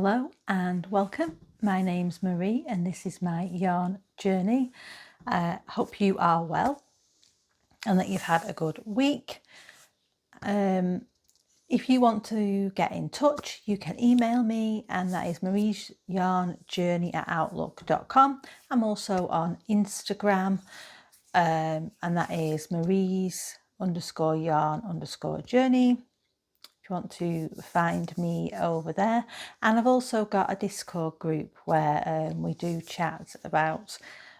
Hello and welcome. My name's Marie and this is my yarn journey. Hope you are well and that you've had a good week. If you want to get in touch, you can email me, and that is mariesyarnjourney@outlook.com. I'm also on Instagram, and that is maries_yarn_journey. If you want to find me over there. And I've also got a Discord group where we do chat about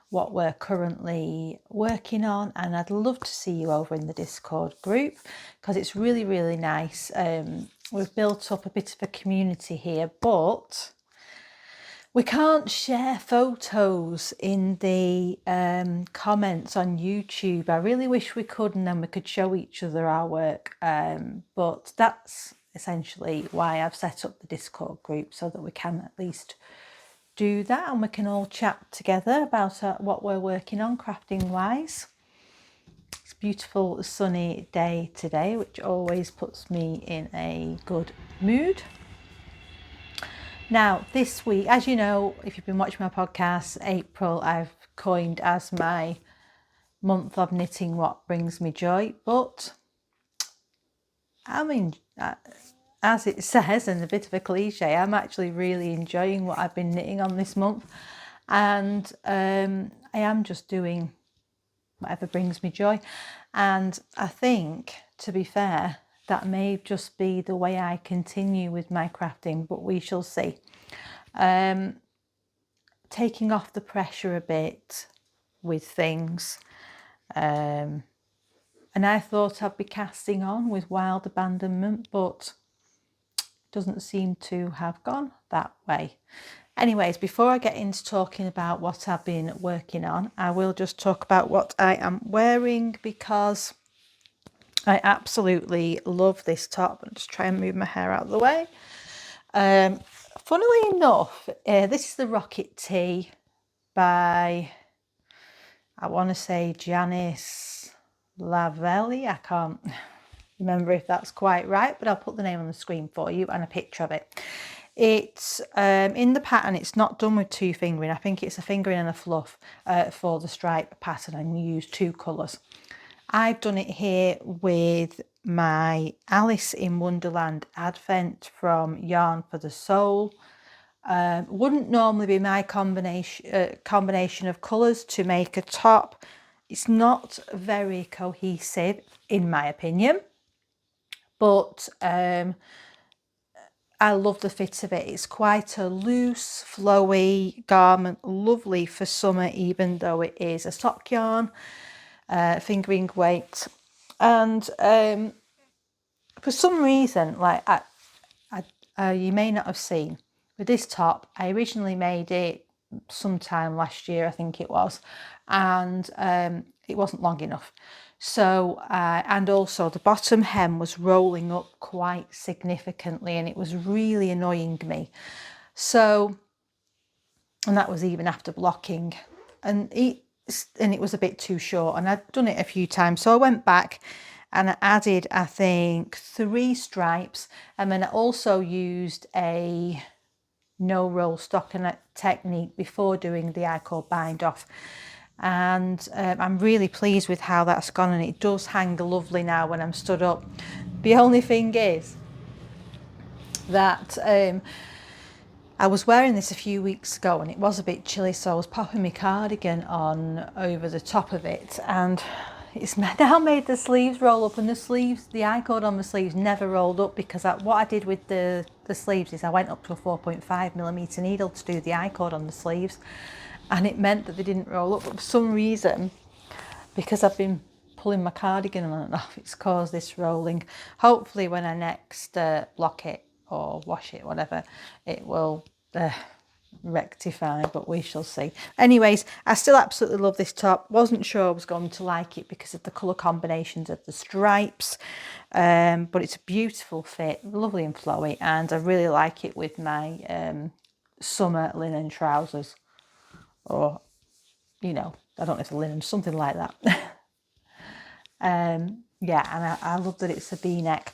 what we're currently working on, and I'd love to see you over in the Discord group because it's really nice. We've built up a bit of a community here, but we can't share photos in the comments on YouTube. I really wish we could, and then we could show each other our work. But that's essentially why I've set up the Discord group, so that we can at least do that and we can all chat together about what we're working on crafting wise. It's a beautiful sunny day today, which always puts me in a good mood. Now, this week, as you know, if you've been watching my podcast, April I've coined as my month of knitting what brings me joy. But I mean, as it says, and a bit of a cliche, I'm actually really enjoying what I've been knitting on this month. And I am just doing whatever brings me joy. And I think, to be fair, that may just be the way I continue with my crafting, but we shall see. Taking off the pressure a bit with things. And I thought I'd be casting on with Wild Abandonment, but it doesn't seem to have gone that way. Anyways, before I get into talking about what I've been working on, I will just talk about what I am wearing, because I absolutely love this top. I'll just try and move my hair out of the way. Funnily enough, this is the Rocket Tee by, I want to say, Janice Lavelli. I can't remember if that's quite right, but I'll put the name on the screen for you and a picture of it. It's in the pattern, it's not done with two fingering. I think it's a fingering and a fluff for the stripe pattern, and you use two colours. I've done it here with my Alice in Wonderland Advent from Yarn for the Soul. Wouldn't normally be my combination of colours to make a top. It's not very cohesive in my opinion, but I love the fit of it. It's quite a loose, flowy garment, lovely for summer, even though it is a sock yarn, fingering weight. And for some reason, like you may not have seen, with this top, I originally made it sometime last year, I think it was, and it wasn't long enough. So, and also the bottom hem was rolling up quite significantly, and it was really annoying me. So, and that was even after blocking, and it was a bit too short, and I'd done it a few times. So I went back and I added, I think, 3 stripes, and then I also used a no roll stockinette technique before doing the I-cord bind off. And I'm really pleased with how that's gone, and it does hang lovely now when I'm stood up. The only thing is that I was wearing this a few weeks ago and it was a bit chilly, so I was popping my cardigan on over the top of it, and it's now made the sleeves roll up, and the I-cord on the sleeves never rolled up, because what I did with the sleeves is I went up to a 4.5mm needle to do the I-cord on the sleeves, and it meant that they didn't roll up. But for some reason, because I've been pulling my cardigan on and off, it's caused this rolling. Hopefully when I next block it or wash it, whatever, it will rectify, but we shall see. Anyways, I still absolutely love this top. Wasn't sure I was going to like it because of the colour combinations of the stripes, but it's a beautiful fit, lovely and flowy, and I really like it with my summer linen trousers, or, you know, I don't know if it's linen, something like that. Yeah, and I love that it's a V-neck.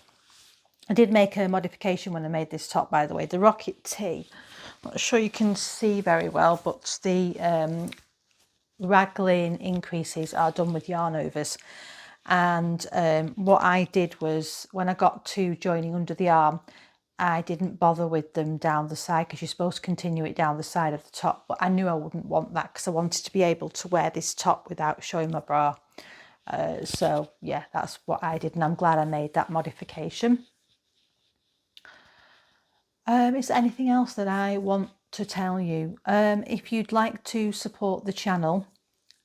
I did make a modification when I made this top, by the way. The Rocket Tee, I'm not sure you can see very well, but the raglan increases are done with yarn overs. And what I did was, when I got to joining under the arm, I didn't bother with them down the side, because you're supposed to continue it down the side of the top, but I knew I wouldn't want that because I wanted to be able to wear this top without showing my bra. So yeah, that's what I did, and I'm glad I made that modification. Is there anything else that I want to tell you? If you'd like to support the channel,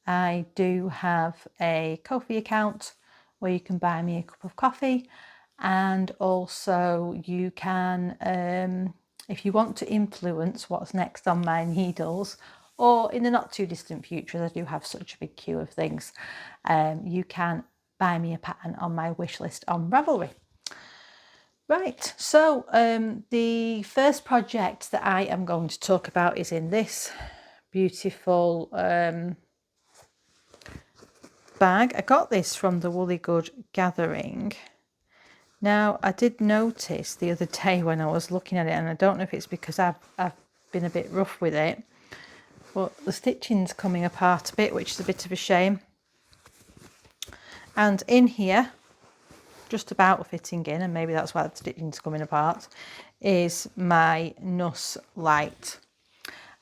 I do have a Ko-fi account where you can buy me a cup of coffee, and also you can, if you want to influence what's next on my needles, or in the not too distant future, as I do have such a big queue of things, you can buy me a pattern on my wish list on Ravelry. Right, so the first project that I am going to talk about is in this beautiful bag. I got this from the Woolly Good Gathering. Now, I did notice the other day when I was looking at it, and I don't know if it's because I've been a bit rough with it, but the stitching's coming apart a bit, which is a bit of a shame. And in here, just about fitting in, and maybe that's why the stitching's coming apart, is my Knus Light.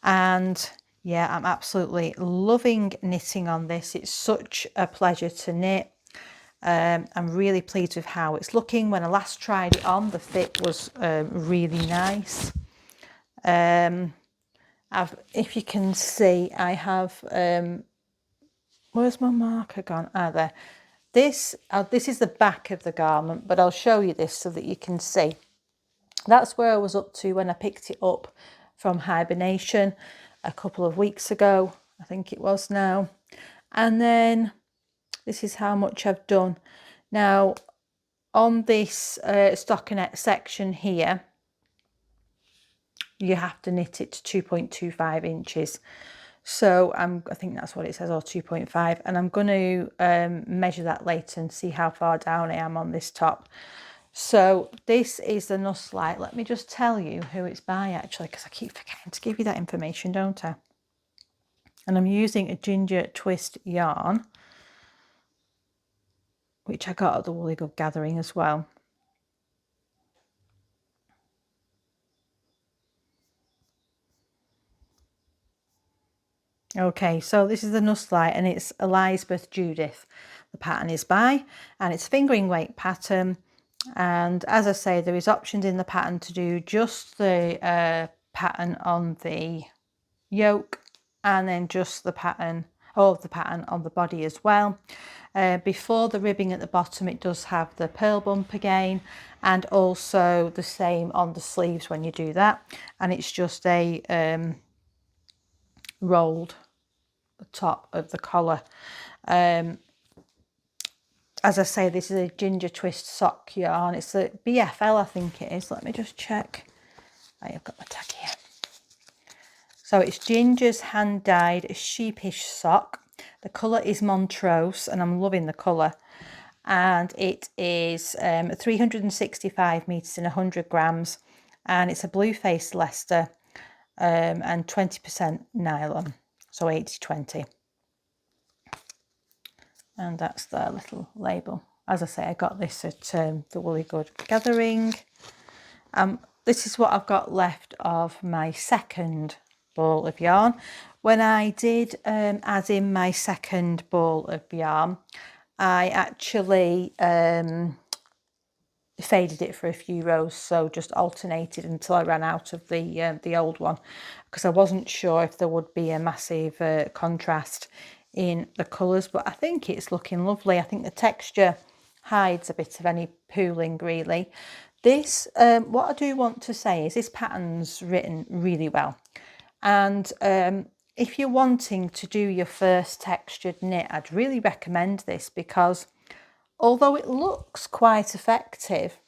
And yeah, I'm absolutely loving knitting on this. It's such a pleasure to knit. I'm really pleased with how it's looking. When I last tried it on, the fit was really nice. If you can see, I have, where's my marker gone? Ah, there. This is the back of the garment, but I'll show you this so that you can see. That's where I was up to when I picked it up from hibernation a couple of weeks ago, I think it was now. And then this is how much I've done. Now, on this stockinette section here, you have to knit it to 2.25 inches. So I think that's what it says, or 2.5. And I'm going to measure that later and see how far down I am on this top. So this is the Knus Light. Let me just tell you who it's by, actually, because I keep forgetting to give you that information, don't I? And I'm using a ginger twist yarn, which I got at the Woolly Good Gathering as well. Okay, so this is the Knus Light, and it's Elsebeth Judith the pattern is by, and it's fingering weight pattern. And as I say, there is options in the pattern to do just the pattern on the yoke, and then just the pattern, or the pattern on the body as well. Before the ribbing at the bottom, it does have the pearl bump again, and also the same on the sleeves when you do that. And it's just a rolled top of the collar. As I say, this is a ginger twist sock yarn. It's a BFL, I think it is. Let me just check. I've got my tag here. So it's Ginger's hand dyed sheepish sock. The colour is Montrose, and I'm loving the colour. And it is 365 metres in 100 grams, and it's a blue faced Leicester, and 20% nylon, so 80-20. And that's the little label. As I say, I got this at the Woolly Good Gathering. This is what I've got left of my second ball of yarn. When I did add in my second ball of yarn, I actually faded it for a few rows, so just alternated until I ran out of the old one, because I wasn't sure if there would be a massive contrast in the colours. But I think it's looking lovely. I think the texture hides a bit of any pooling, really. This, what I do want to say is this pattern's written really well. And if you're wanting to do your first textured knit, I'd really recommend this, because although it looks quite effective,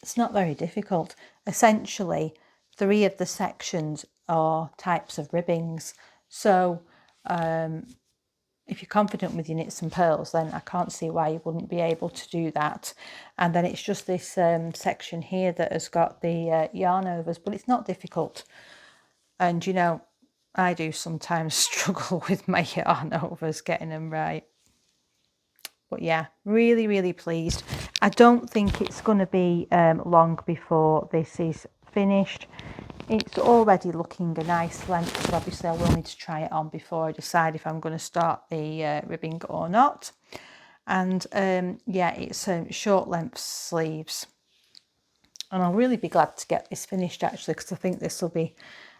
it's not very difficult. Essentially, 3 of the sections are types of ribbings. So if you're confident with your knits and pearls, then I can't see why you wouldn't be able to do that. And then it's just this section here that has got the yarn overs, but it's not difficult. And you know, I do sometimes struggle with my yarn overs, getting them right. But yeah, really, really pleased. I don't think it's going to be long before this is finished. It's already looking a nice length, but obviously I will need to try it on before I decide if I'm going to start the ribbing or not. And yeah, it's short length sleeves. And I'll really be glad to get this finished actually, because I think this will be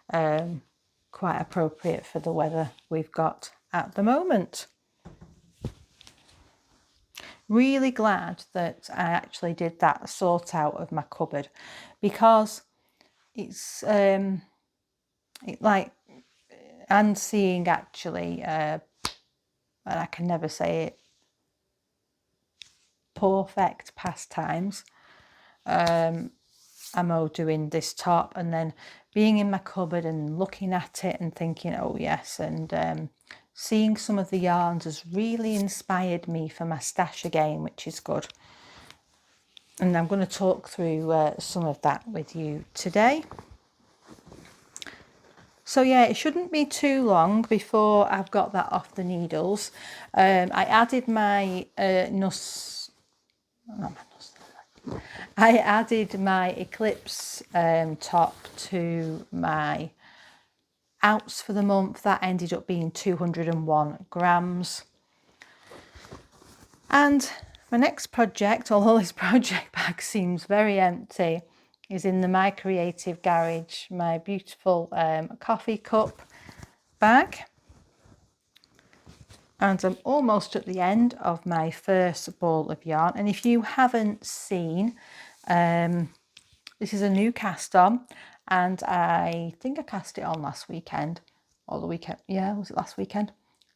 quite appropriate for the weather we've got at the moment. Really glad that I actually did that sort out of my cupboard, because it's like, and seeing actually, and I can never say it, perfect pastimes. I'm doing this top and then being in my cupboard and looking at it and thinking, oh yes, and seeing some of the yarns has really inspired me for my stash again, which is good. And I'm going to talk through some of that with you today. So yeah, it shouldn't be too long before I've got that off the needles. I added my I added my Eclipse top to my outs for the month. That ended up being 201 grams. And my next project, although this project bag seems very empty, is in the My Creative Garage, my beautiful coffee cup bag. And I'm almost at the end of my first ball of yarn. And if you haven't seen, this is a new cast on, and I think I cast it on last weekend, or the weekend, yeah, was it last weekend?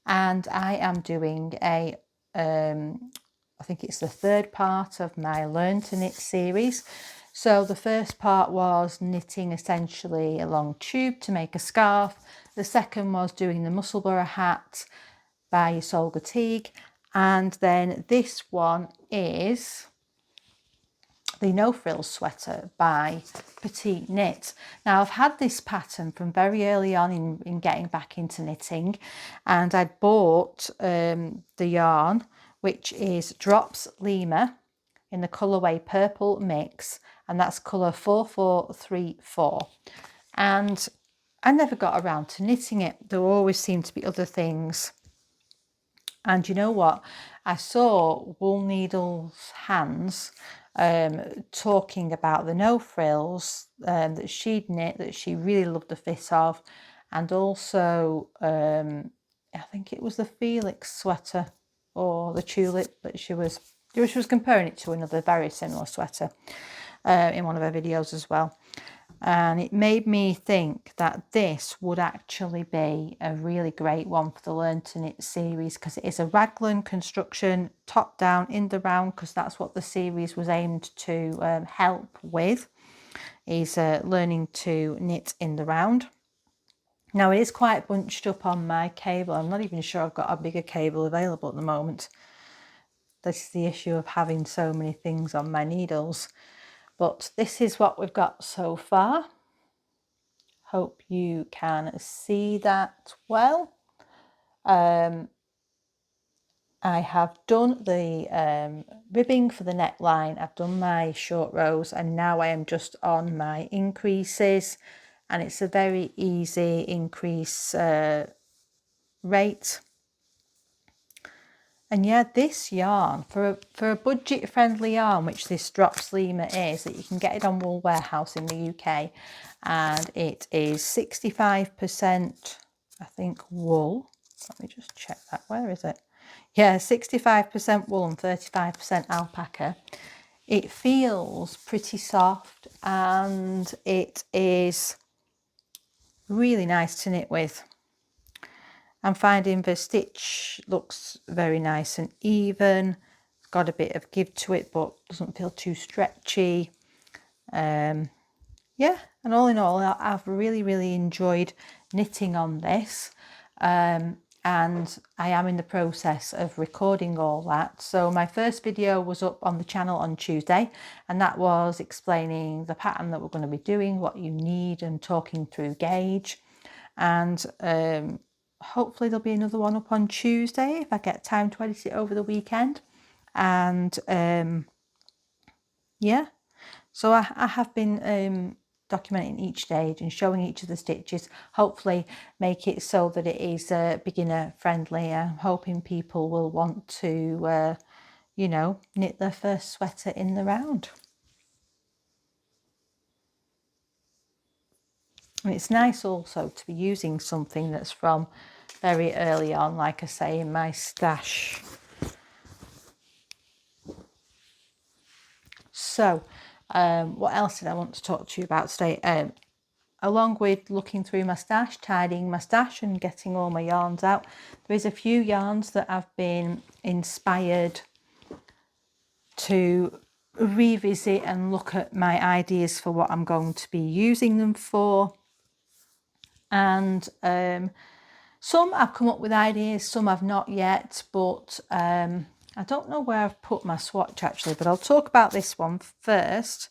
And I am doing a, I think it's the third part of my Learn to Knit series. So the first part was knitting essentially a long tube to make a scarf. The second was doing the Musselburgh hat by Solga Teague, and then this one is the No Frills sweater by Petite Knit. Now I've had this pattern from very early on in getting back into knitting, and I bought the yarn, which is Drops Lima in the colourway Purple Mix, and that's colour 4434. And I never got around to knitting it. There always seemed to be other things. And you know what? I saw Wool Needles Hands talking about the No Frills that she'd knit, that she really loved the fit of. And also, I think it was the Felix sweater or the Tulip that she was comparing it to another very similar sweater in one of her videos as well. And it made me think that this would actually be a really great one for the Learn to Knit series, because it is a raglan construction, top down in the round, because that's what the series was aimed to help with, is learning to knit in the round. Now it is quite bunched up on my cable. I'm not even sure I've got a bigger cable available at the moment. This is the issue of having so many things on my needles. But this is what we've got so far. Hope you can see that well. I have done the ribbing for the neckline. I've done my short rows, and now I am just on my increases, and it's a very easy increase rate. And yeah, this yarn, for a budget friendly yarn, which this Drops Lima is, that you can get it on Wool Warehouse in the UK, and it is 65%, I think, wool. Let me just check that. Where is it? Yeah, 65% wool and 35% alpaca. It feels pretty soft, and it is really nice to knit with. I'm finding the stitch looks very nice and even. It's got a bit of give to it, but doesn't feel too stretchy. Yeah, and all in all, I've really, really enjoyed knitting on this. and I am in the process of recording all that. So my first video was up on the channel on Tuesday, and that was explaining the pattern that we're going to be doing, what you need, and talking through gauge. And hopefully there'll be another one up on Tuesday if I get time to edit it over the weekend. And yeah, so I have been documenting each stage and showing each of the stitches, hopefully make it so that it is beginner friendly. I'm hoping people will want to you know, knit their first sweater in the round. And it's nice also to be using something that's from very early on, like I say, in my stash. So what else did I want to talk to you about today? Along with looking through my stash, tidying my stash and getting all my yarns out, there is a few yarns that I've been inspired to revisit and look at my ideas for what I'm going to be using them for. And some I've come up with ideas, some I've not yet, but I don't know where I've put my swatch actually, but I'll talk about this one first.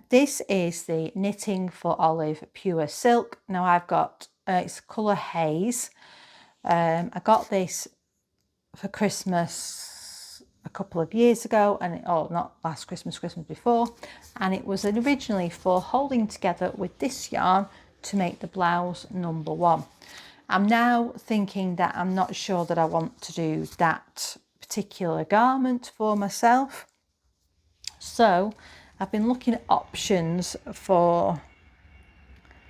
This is the Knitting for Olive Pure Silk. Now I've got, it's colour Haze. I got this for Christmas a couple of years ago, and not last Christmas, Christmas before, and it was originally for holding together with this yarn to make the blouse number 1. I'm now thinking that I'm not sure that I want to do that particular garment for myself, so I've been looking at options for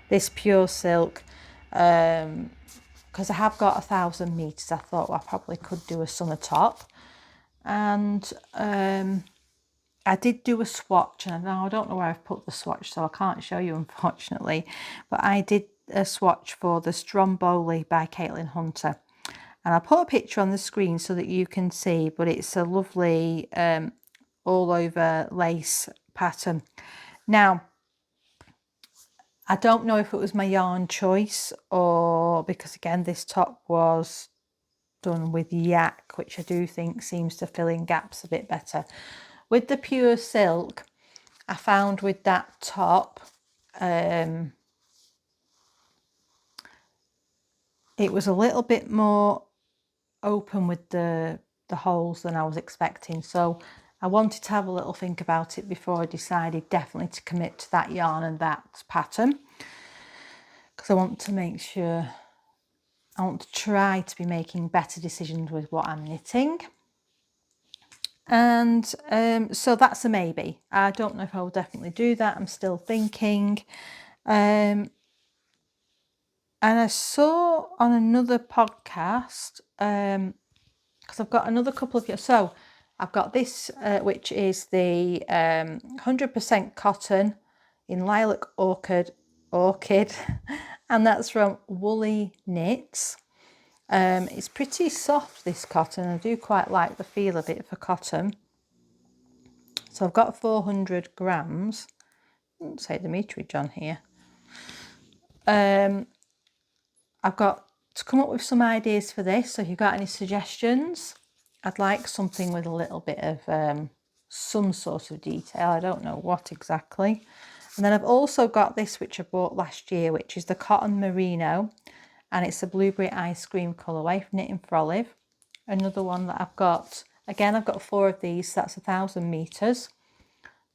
this pure silk, because I have got 1,000 meters. I thought I probably could do a summer top, and I did do a swatch, and I don't know where I've put the swatch, so I can't show you unfortunately, but I did a swatch for the Stromboli by Caitlin Hunter, and I'll put a picture on the screen so that you can see, but it's a lovely all over lace pattern. Now I don't know if it was my yarn choice, or because again this top was done with yak, which I do think seems to fill in gaps a bit better. With the pure silk, I found with that top, it was a little bit more open with the holes than I was expecting. So I wanted to have a little think about it before I decided definitely to commit to that yarn and that pattern, because I want to make sure, I want to try to be making better decisions with what I'm knitting. And so that's a maybe. I don't know if I will definitely do that. I'm still thinking. And I saw on another podcast, because I've got another couple of, so I've got this, which is the 100% cotton in lilac orchid, and that's from Woolly Knits. It's pretty soft, this cotton. I do quite like the feel of it for cotton. So I've got 400 grams. I didn't say the meterage on here. I've got to come up with some ideas for this. So if you've got any suggestions, I'd like something with a little bit of some sort of detail. I don't know what exactly. And then I've also got this, which I bought last year, which is the Cotton Merino. And it's a blueberry ice cream colourway, Knitting for Olive. Another one that I've got, again, I've got 4 of these, so that's 1,000 meters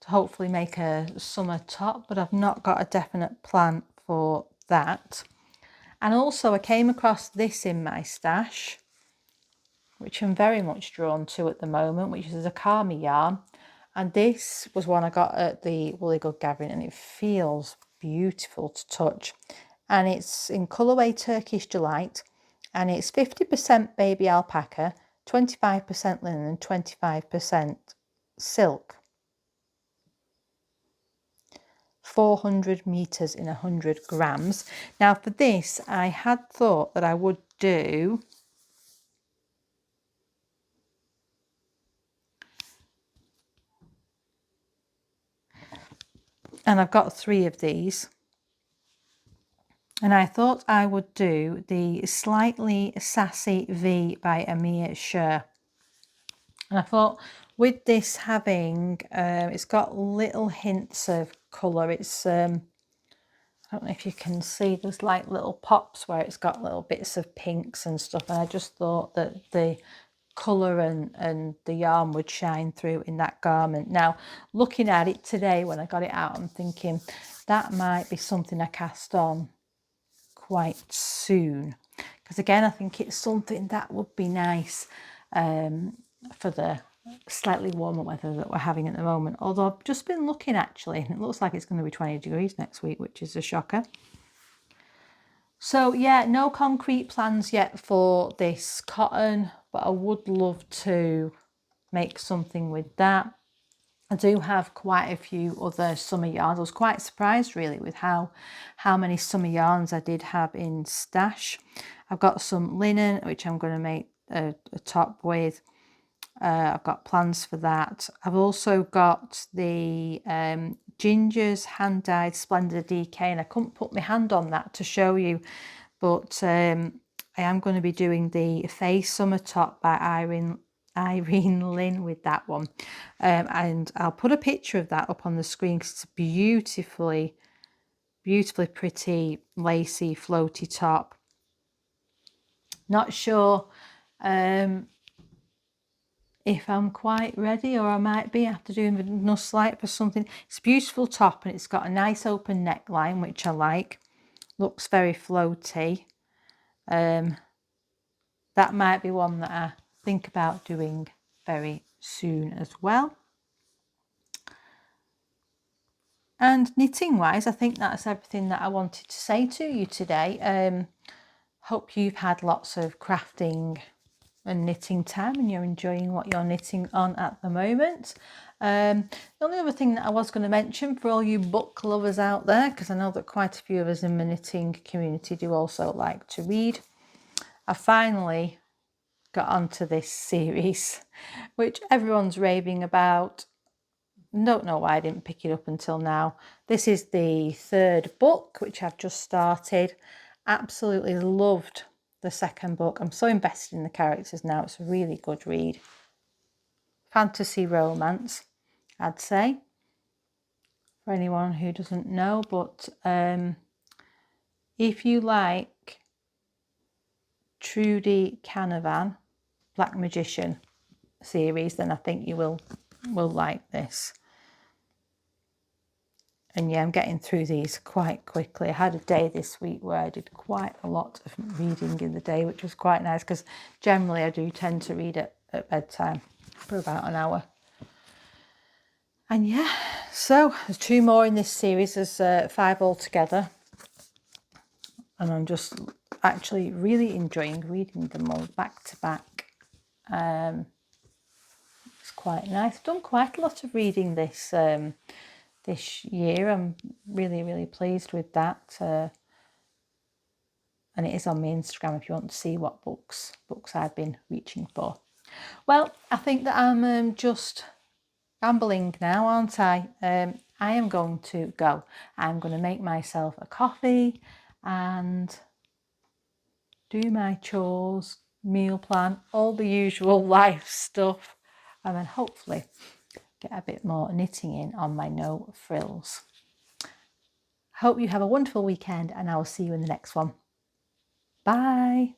to hopefully make a summer top, but I've not got a definite plan for that. And also I came across this in my stash, which I'm very much drawn to at the moment, which is a Kami yarn. And this was one I got at the Woolly Good Gathering, and it feels beautiful to touch. And it's in colourway Turkish Delight, and it's 50% baby alpaca, 25% linen and 25% silk. 400 meters in 100 grams. Now for this, I had thought that I would do and I've got 3 of these. And I thought I would do the Slightly Sassy V by Amir Sher. And I thought with this having, it's got little hints of colour. It's, I don't know if you can see, there's like little pops where it's got little bits of pinks and stuff. And I just thought that the colour and the yarn would shine through in that garment. Now, looking at it today when I got it out, I'm thinking that might be something I cast on quite soon. Because again, I think it's something that would be nice for the slightly warmer weather that we're having at the moment. Although I've just been looking actually, and it looks like it's going to be 20 degrees next week, which is a shocker. So yeah, no concrete plans yet for this cotton, but I would love to make something with that. I do have quite a few other summer yarns. I was quite surprised really with how many summer yarns I did have in stash. I've got some linen, which I'm going to make a top with. I've got plans for that. I've also got the Ginger's hand-dyed Splendid DK, and I couldn't put my hand on that to show you, but I am going to be doing the Faye Summer Top by Irene Lynn with that one. And I'll put a picture of that up on the screen because it's a beautifully pretty lacy floaty top. Not sure if I'm quite ready, or I might be after doing the Knus Light for something. It's a beautiful top and it's got a nice open neckline, which I like. Looks very floaty. That might be one that I think about doing very soon as well. And knitting wise, I think that's everything that I wanted to say to you today. Hope you've had lots of crafting and knitting time and you're enjoying what you're knitting on at the moment. The only other thing that I was going to mention for all you book lovers out there, because I know that quite a few of us in the knitting community do also like to read, I finally got onto this series which everyone's raving about. Don't know why I didn't pick it up until now. This is the third book, which I've just started. Absolutely loved the second book. I'm so invested in the characters now. It's a really good read. Fantasy romance, I'd say, for anyone who doesn't know. But if you like Trudy Canavan, Black Magician series, then I think you will like this. And yeah, I'm getting through these quite quickly. I had a day this week where I did quite a lot of reading in the day, which was quite nice because generally I do tend to read at bedtime for about an hour. And yeah, so there's 2 more in this series. There's 5 altogether. And I'm just actually really enjoying reading them all back to back. It's quite nice. I've done quite a lot of reading this this year. I'm really pleased with that, and it is on my Instagram if you want to see what books I've been reaching for. Well, I think that I'm just rambling now, aren't I? I am going to go. I'm going to make myself a coffee and do my chores, meal plan, all the usual life stuff, and then hopefully get a bit more knitting in on my no frills. Hope you have a wonderful weekend and I will see you in the next one. Bye.